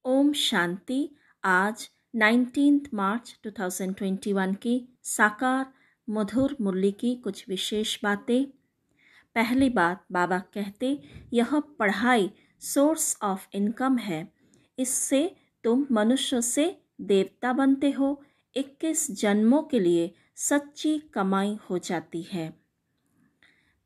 ओम शांति। आज 19 मार्च 2021 की साकार मधुर मुरली की कुछ विशेष बातें। पहली बात, बाबा कहते यह पढ़ाई सोर्स ऑफ इनकम है, इससे तुम मनुष्य से देवता बनते हो। 21 जन्मों के लिए सच्ची कमाई हो जाती है।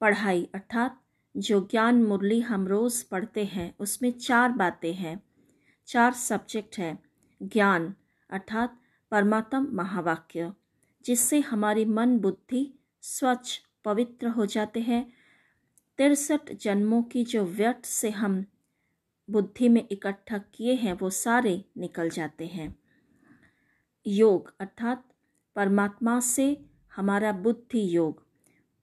पढ़ाई अर्थात जो ज्ञान मुरली हम रोज़ पढ़ते हैं उसमें 4 बातें हैं, 4 सब्जेक्ट है। ज्ञान अर्थात परमात्म महावाक्य, जिससे हमारी मन बुद्धि स्वच्छ पवित्र हो जाते हैं। 63 जन्मों की जो व्यर्थ से हम बुद्धि में इकट्ठा किए हैं वो सारे निकल जाते हैं। योग अर्थात परमात्मा से हमारा बुद्धि योग,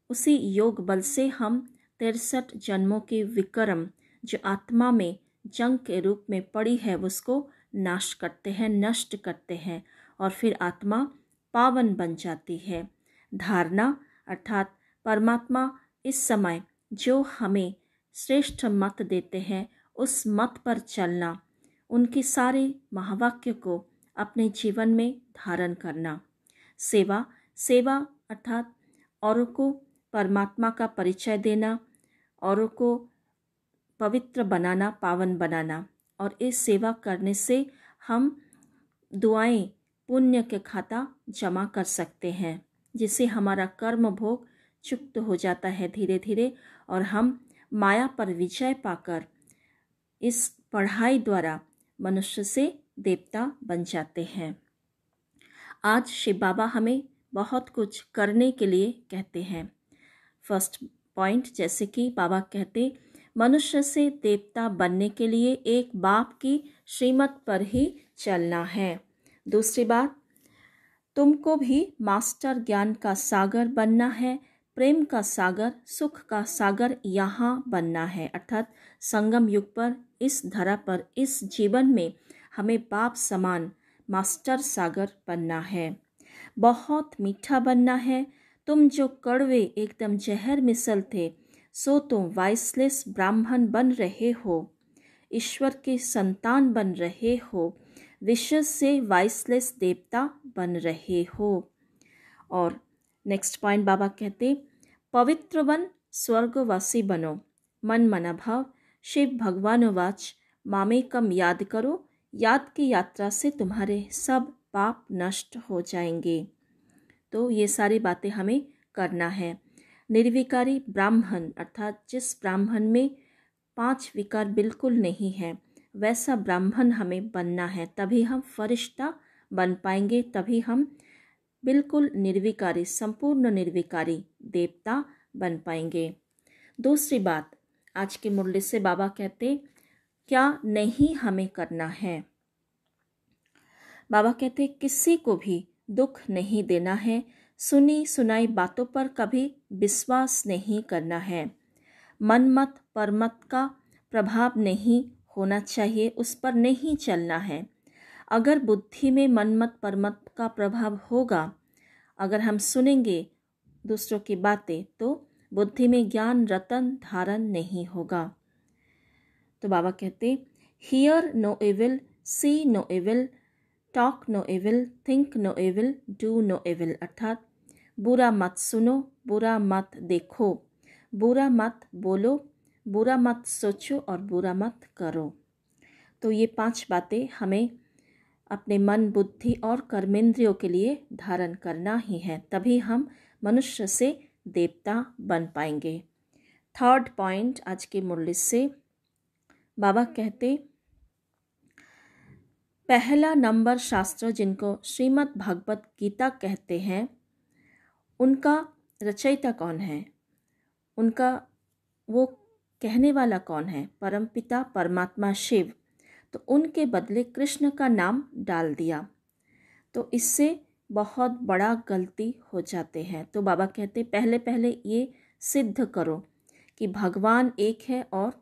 उसी योग बल से हम 63 जन्मों के विक्रम जो आत्मा में जंग के रूप में पड़ी है उसको नाश करते हैं, नष्ट करते हैं और फिर आत्मा पावन बन जाती है। धारणा अर्थात परमात्मा इस समय जो हमें श्रेष्ठ मत देते हैं उस मत पर चलना, उनके सारे महावाक्य को अपने जीवन में धारण करना। सेवा, सेवा अर्थात औरों को परमात्मा का परिचय देना, औरों को पवित्र बनाना, पावन बनाना। और इस सेवा करने से हम दुआएं पुण्य के खाता जमा कर सकते हैं, जिससे हमारा कर्म भोग चुक्त हो जाता है धीरे धीरे और हम माया पर विजय पाकर इस पढ़ाई द्वारा मनुष्य से देवता बन जाते हैं। आज शिव बाबा हमें बहुत कुछ करने के लिए कहते हैं। फर्स्ट पॉइंट, जैसे कि बाबा कहते मनुष्य से देवता बनने के लिए एक बाप की श्रीमत पर ही चलना है। दूसरी बात, तुमको भी मास्टर ज्ञान का सागर बनना है, प्रेम का सागर, सुख का सागर यहाँ बनना है। अर्थात संगम युग पर, इस धरा पर, इस जीवन में हमें बाप समान मास्टर सागर बनना है। बहुत मीठा बनना है। तुम जो कड़वे एकदम जहर मिसल थे, सो तुम वाइसलेस ब्राह्मण बन रहे हो, ईश्वर के संतान बन रहे हो, विश्व से वाइसलेस देवता बन रहे हो। और नेक्स्ट पॉइंट बाबा कहते पवित्र बन स्वर्गवासी बनो, मन मना भाव। शिव भगवान वाच मामेकम याद करो, याद की यात्रा से तुम्हारे सब पाप नष्ट हो जाएंगे। तो ये सारी बातें हमें करना है। निर्विकारी ब्राह्मण अर्थात जिस ब्राह्मण में 5 विकार बिल्कुल नहीं है वैसा ब्राह्मण हमें बनना है, तभी हम फरिश्ता बन पाएंगे, तभी हम बिल्कुल निर्विकारी, संपूर्ण निर्विकारी देवता बन पाएंगे। दूसरी बात, आज की मुरली से बाबा कहते क्या नहीं हमें करना है। बाबा कहते किसी को भी दुख नहीं देना है, सुनी सुनाई बातों पर कभी विश्वास नहीं करना है, मन मत परमत का प्रभाव नहीं होना चाहिए, उस पर नहीं चलना है। अगर बुद्धि में मन मत परमत का प्रभाव होगा, अगर हम सुनेंगे दूसरों की बातें, तो बुद्धि में ज्ञान रतन धारण नहीं होगा। तो बाबा कहते hear no evil, see no evil, talk no evil, think no evil, do no evil. अर्थात बुरा मत सुनो, बुरा मत देखो, बुरा मत बोलो, बुरा मत सोचो और बुरा मत करो। तो ये 5 बातें हमें अपने मन बुद्धि और कर्मेंद्रियों के लिए धारण करना ही है, तभी हम मनुष्य से देवता बन पाएंगे। थर्ड पॉइंट आज की मुरली से बाबा कहते पहला नंबर शास्त्र जिनको श्रीमद् भगवत गीता कहते हैं, उनका रचयिता कौन है, उनका वो कहने वाला कौन है, परमपिता परमात्मा शिव। तो उनके बदले कृष्ण का नाम डाल दिया, तो इससे बहुत बड़ा गलती हो जाते हैं। तो बाबा कहते पहले पहले ये सिद्ध करो कि भगवान एक है और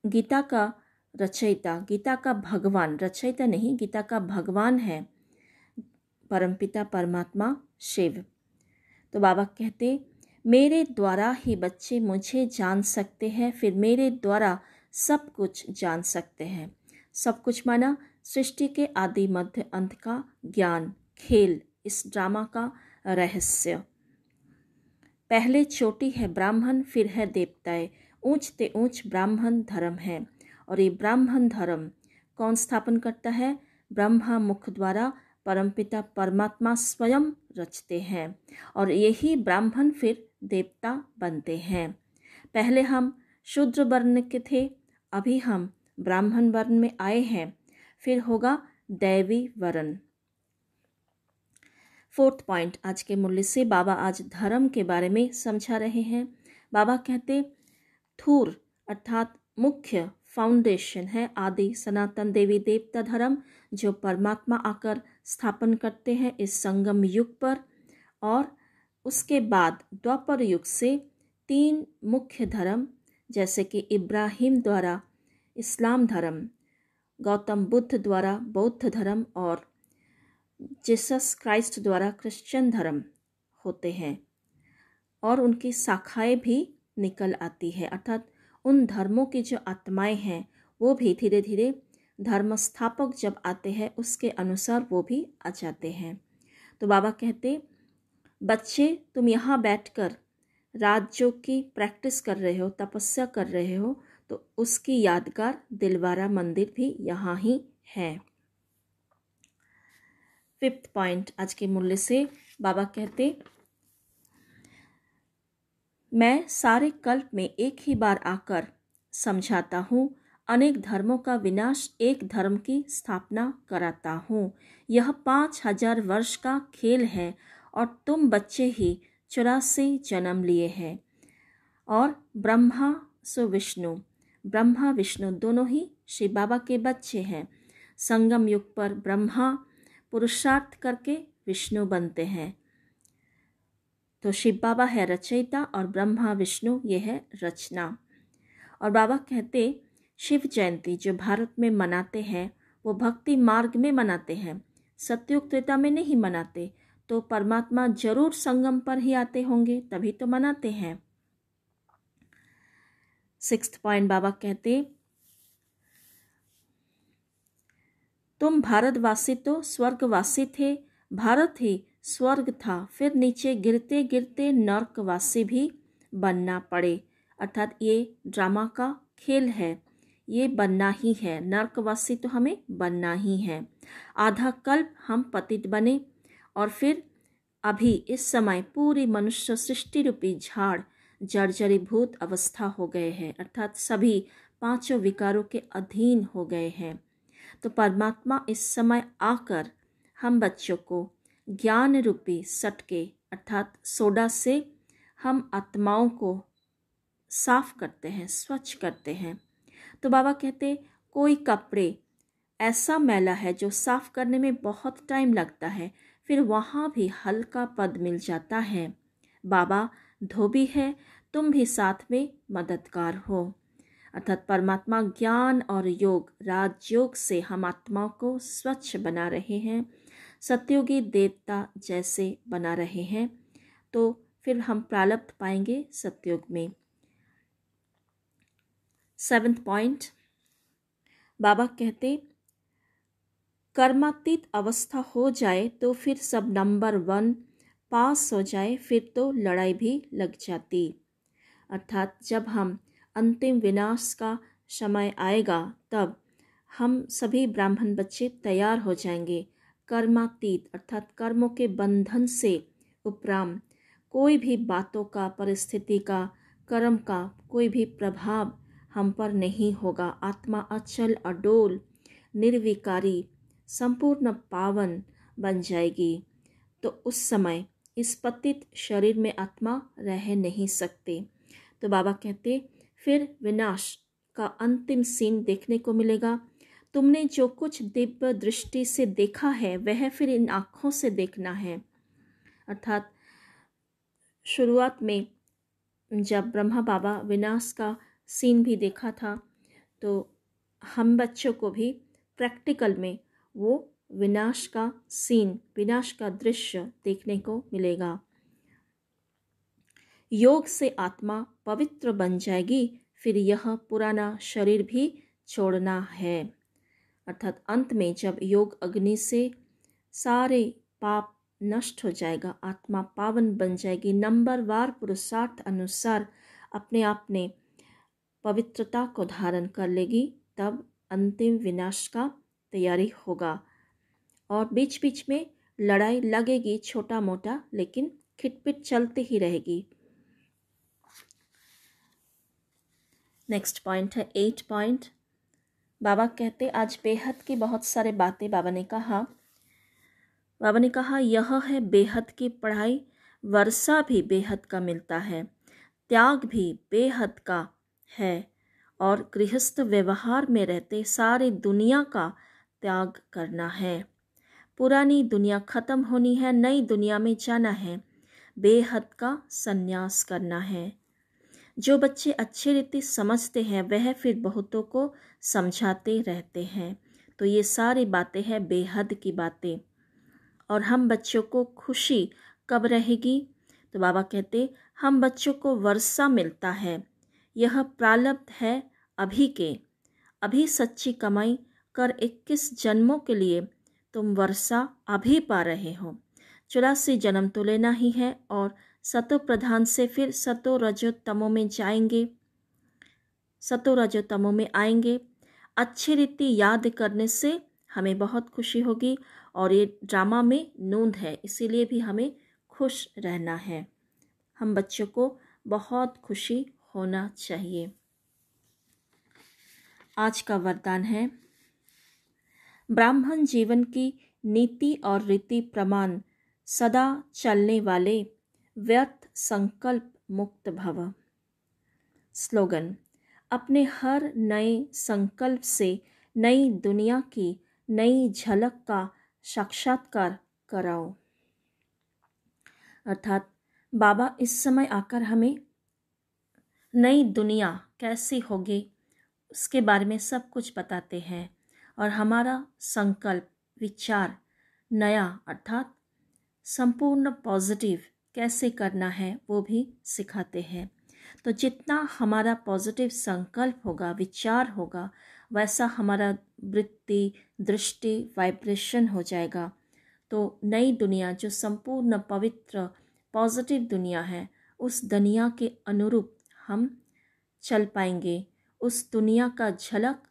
गीता का रचयिता, गीता का भगवान, रचयिता नहीं, गीता का भगवान है परमपिता परमात्मा शिव। तो बाबा कहते मेरे द्वारा ही बच्चे मुझे जान सकते हैं, फिर मेरे द्वारा सब कुछ जान सकते हैं। सब कुछ माना सृष्टि के आदि मध्य अंत का ज्ञान, खेल, इस ड्रामा का रहस्य। पहले चोटी है ब्राह्मण, फिर है देवताएं, ऊंच ते ऊंच ब्राह्मण धर्म है। और ये ब्राह्मण धर्म कौन स्थापन करता है? ब्रह्मा मुख द्वारा परमपिता परमात्मा स्वयं रचते हैं और यही ब्राह्मण फिर देवता बनते हैं। पहले हम शूद्र वर्ण के थे, अभी हम ब्राह्मण वर्ण में आए हैं, फिर होगा दैवी वर्ण। 4th पॉइंट आज के मूल्य से बाबा आज धर्म के बारे में समझा रहे हैं। बाबा कहते थूर अर्थात मुख्य फाउंडेशन है आदि सनातन देवी देवता धर्म, जो परमात्मा आकर स्थापन करते हैं इस संगम युग पर। और उसके बाद द्वापर युग से 3 मुख्य धर्म, जैसे कि इब्राहिम द्वारा इस्लाम धर्म, गौतम बुद्ध द्वारा बौद्ध धर्म और जीसस क्राइस्ट द्वारा क्रिश्चियन धर्म होते हैं। और उनकी शाखाएं भी निकल आती है, अर्थात उन धर्मों की जो आत्माएं हैं वो भी धीरे धीरे धर्म स्थापक जब आते हैं उसके अनुसार वो भी आ जाते हैं। तो बाबा कहते बच्चे तुम यहाँ बैठकर राजयोग की प्रैक्टिस कर रहे हो, तपस्या कर रहे हो, तो उसकी यादगार दिलवारा मंदिर भी यहाँ ही है। 5th पॉइंट आज के मूल्य से बाबा कहते मैं सारे कल्प में एक ही बार आकर समझाता हूँ, अनेक धर्मों का विनाश एक धर्म की स्थापना कराता हूँ। यह 5000 वर्ष का खेल है और तुम बच्चे ही 84 जन्म लिए हैं। और ब्रह्मा विष्णु दोनों ही शिव बाबा के बच्चे हैं। संगम युग पर ब्रह्मा पुरुषार्थ करके विष्णु बनते हैं। तो शिव बाबा है रचयिता और ब्रह्मा विष्णु ये है रचना। और बाबा कहते शिव जयंती जो भारत में मनाते हैं वो भक्ति मार्ग में मनाते हैं, सतयुग त्रेता में नहीं मनाते। तो परमात्मा जरूर संगम पर ही आते होंगे, तभी तो मनाते हैं। 6th पॉइंट बाबा कहते तुम भारतवासी तो स्वर्गवासी थे, भारत ही स्वर्ग था, फिर नीचे गिरते गिरते नर्कवासी भी बनना पड़े। अर्थात ये ड्रामा का खेल है, ये बनना ही है, नर्कवासी तो हमें बनना ही है। आधा कल्प हम पतित बने और फिर अभी इस समय पूरी मनुष्य सृष्टि रूपी झाड़ जर्जरीभूत अवस्था हो गए हैं, अर्थात सभी 5 विकारों के अधीन हो गए हैं। तो परमात्मा इस समय आकर हम बच्चों को ज्ञान रूपी सटके अर्थात सोडा से हम आत्माओं को साफ करते हैं, स्वच्छ करते हैं। तो बाबा कहते कोई कपड़े ऐसा मैला है जो साफ करने में बहुत टाइम लगता है, फिर वहाँ भी हल्का पद मिल जाता है। बाबा धोबी है, तुम भी साथ में मददगार हो। अर्थात परमात्मा ज्ञान और योग राजयोग से हम आत्माओं को स्वच्छ बना रहे हैं, सतयुगी देवता जैसे बना रहे हैं। तो फिर हम प्रारब्ध पाएंगे सतयुग में। 7th पॉइंट बाबा कहते कर्मातीत अवस्था हो जाए तो फिर सब नंबर 1 पास हो जाए, फिर तो लड़ाई भी लग जाती। अर्थात जब हम अंतिम विनाश का समय आएगा तब हम सभी ब्राह्मण बच्चे तैयार हो जाएंगे। कर्मातीत अर्थात कर्मों के बंधन से उपराम कोई भी बातों का, परिस्थिति का, कर्म का कोई भी प्रभाव हम पर नहीं होगा। आत्मा अचल, अडोल, निर्विकारी, संपूर्ण पावन बन जाएगी। तो उस समय इस पतित शरीर में आत्मा रह नहीं सकते। तो बाबा कहते फिर विनाश का अंतिम सीन देखने को मिलेगा। तुमने जो कुछ दिव्य दृष्टि से देखा है वह फिर इन आँखों से देखना है। अर्थात शुरुआत में जब ब्रह्मा बाबा विनाश का सीन भी देखा था, तो हम बच्चों को भी प्रैक्टिकल में वो विनाश का सीन, विनाश का दृश्य देखने को मिलेगा। योग से आत्मा पवित्र बन जाएगी, फिर यह पुराना शरीर भी छोड़ना है। अर्थात अंत में जब योग अग्नि से सारे पाप नष्ट हो जाएगा, आत्मा पावन बन जाएगी, नंबरवार पुरुषार्थ अनुसार अपने आप ने पवित्रता को धारण कर लेगी, तब अंतिम विनाश का तैयारी होगा। और बीच बीच में लड़ाई लगेगी छोटा मोटा, लेकिन खिटपिट चलती ही रहेगी। नेक्स्ट पॉइंट है 8 पॉइंट। बाबा कहते आज बेहद की बहुत सारे बातें बाबा ने कहा यह है बेहद की पढ़ाई, वर्षा भी बेहद का मिलता है, त्याग भी बेहद का है, और गृहस्थ व्यवहार में रहते सारी दुनिया का त्याग करना है। पुरानी दुनिया खत्म होनी है, नई दुनिया में जाना है, बेहद का संन्यास करना है। जो बच्चे अच्छी रीति समझते हैं वह फिर बहुतों को समझाते रहते हैं। तो ये सारी बातें हैं बेहद की बातें। और हम बच्चों को खुशी कब रहेगी? तो बाबा कहते हम बच्चों को वर्षा मिलता है, यह प्रारब्ध है अभी के। अभी सच्ची कमाई कर 21 जन्मों के लिए तुम वर्षा अभी पा रहे हो। 84 जन्म तो लेना ही है और सतो प्रधान से फिर सतो रजो तमो में जाएंगे, सतो रजो तमो में आएंगे। अच्छी रीति याद करने से हमें बहुत खुशी होगी। और ये ड्रामा में नूंद है, इसीलिए भी हमें खुश रहना है। हम बच्चों को बहुत खुशी होना चाहिए। आज का वरदान है ब्राह्मण जीवन की नीति और रीति प्रमाण सदा चलने वाले, व्यर्थ संकल्प मुक्त भव। स्लोगन अपने हर नए संकल्प से नई दुनिया की नई झलक का साक्षात्कार कराओ। अर्थात बाबा इस समय आकर हमें नई दुनिया कैसी होगी उसके बारे में सब कुछ बताते हैं, और हमारा संकल्प विचार नया अर्थात संपूर्ण पॉजिटिव कैसे करना है वो भी सिखाते हैं। तो जितना हमारा पॉजिटिव संकल्प होगा, विचार होगा, वैसा हमारा वृत्ति, दृष्टि, वाइब्रेशन हो जाएगा। तो नई दुनिया जो संपूर्ण पवित्र पॉजिटिव दुनिया है, उस दुनिया के अनुरूप हम चल पाएंगे। उस दुनिया का झलक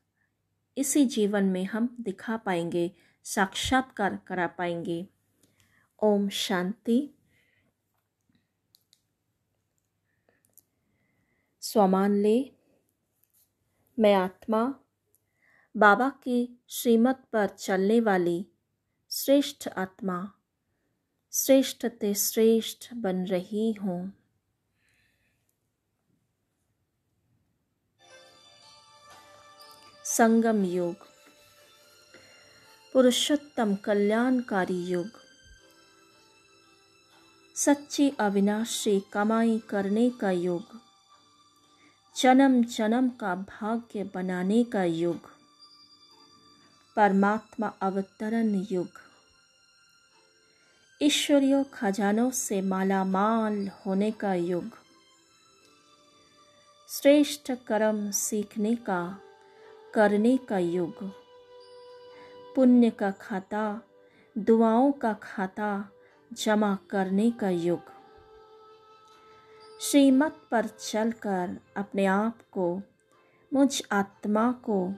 इसी जीवन में हम दिखा पाएंगे, साक्षात्कार करा पाएंगे। ओम शांति। स्वमान ले, मैं आत्मा बाबा की श्रीमत पर चलने वाली श्रेष्ठ आत्मा, श्रेष्ठ ते श्रेष्ठ बन रही हूँ। संगम युग, पुरुषोत्तम कल्याणकारी युग, सच्ची अविनाशी कमाई करने का युग, जन्म जन्म का भाग्य बनाने का युग, परमात्मा अवतरण युग, ईश्वरीय खजानों से मालामाल होने का युग, श्रेष्ठ कर्म सीखने का, करने का युग, पुण्य का खाता, दुआओं का खाता जमा करने का युग, श्रीमत पर चलकर अपने आप को, मुझ आत्मा को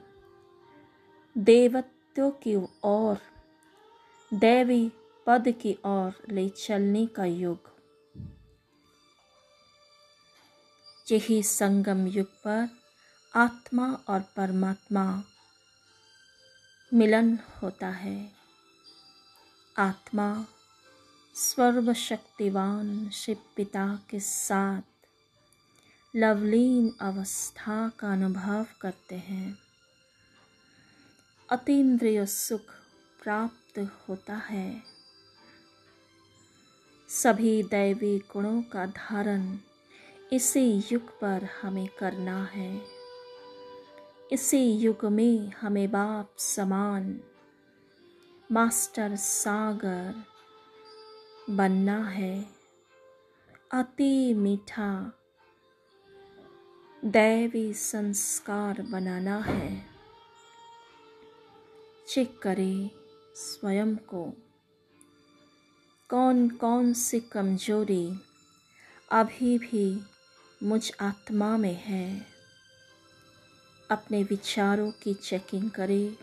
देवत्व की ओर, दैवी पद की ओर ले चलने का युग। यही संगम युग पर आत्मा और परमात्मा मिलन होता है। आत्मा सर्वशक्तिवान शिव पिता के साथ लवलीन अवस्था का अनुभव करते हैं। अतीन्द्रिय सुख प्राप्त होता है। सभी दैवी गुणों का धारण इसी युग पर हमें करना है। इसी युग में हमें बाप समान मास्टर सागर बनना है। अति मीठा दैवी संस्कार बनाना है। चेक करें स्वयं को, कौन कौन सी कमजोरी अभी भी मुझ आत्मा में है। अपने विचारों की चेकिंग करें,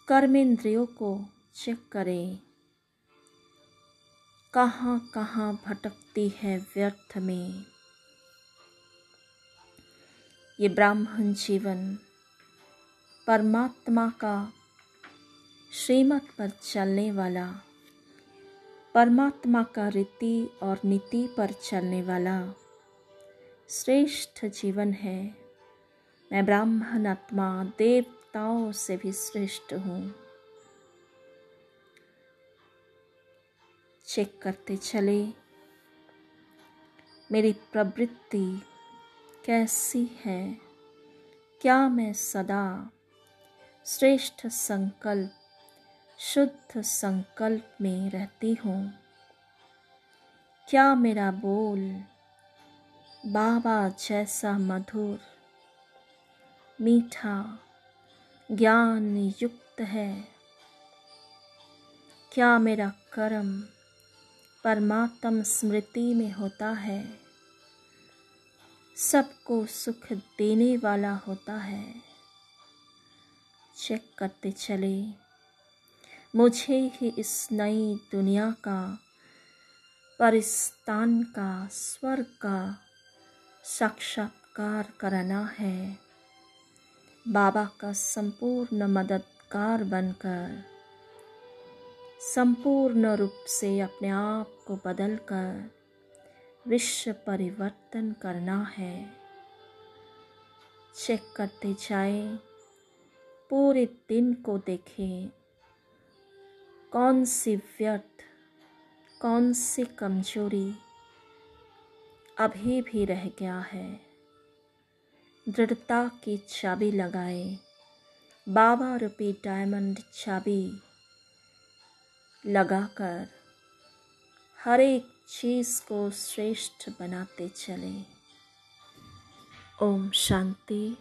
कर्मेंद्रियों को चेक करें, कहाँ कहाँ भटकती है व्यर्थ में। ये ब्राह्मण जीवन परमात्मा का श्रीमत पर चलने वाला, परमात्मा का रीति और नीति पर चलने वाला श्रेष्ठ जीवन है। मैं ब्राह्मण आत्मा देवताओं से भी श्रेष्ठ हूँ। चेक करते चले मेरी प्रवृत्ति कैसी है। क्या मैं सदा श्रेष्ठ संकल्प, शुद्ध संकल्प में रहती हूँ। क्या मेरा बोल बाबा जैसा मधुर, मीठा, ज्ञान युक्त है। क्या मेरा कर्म परमात्म स्मृति में होता है, सबको सुख देने वाला होता है। चेक करते चले मुझे ही इस नई दुनिया का, परिस्तान का, स्वर्ग का साक्षात्कार करना है। बाबा का संपूर्ण मददगार बनकर संपूर्ण रूप से अपने आप को बदलकर विश्व परिवर्तन करना है। चेक करते जाए, पूरे दिन को देखें कौन सी व्यर्थ, कौन सी कमजोरी अभी भी रह गया है। दृढ़ता की चाबी लगाए, बाबा रूपी डायमंड चाबी लगाकर हर एक चीज़ को श्रेष्ठ बनाते चले। ओम शांति।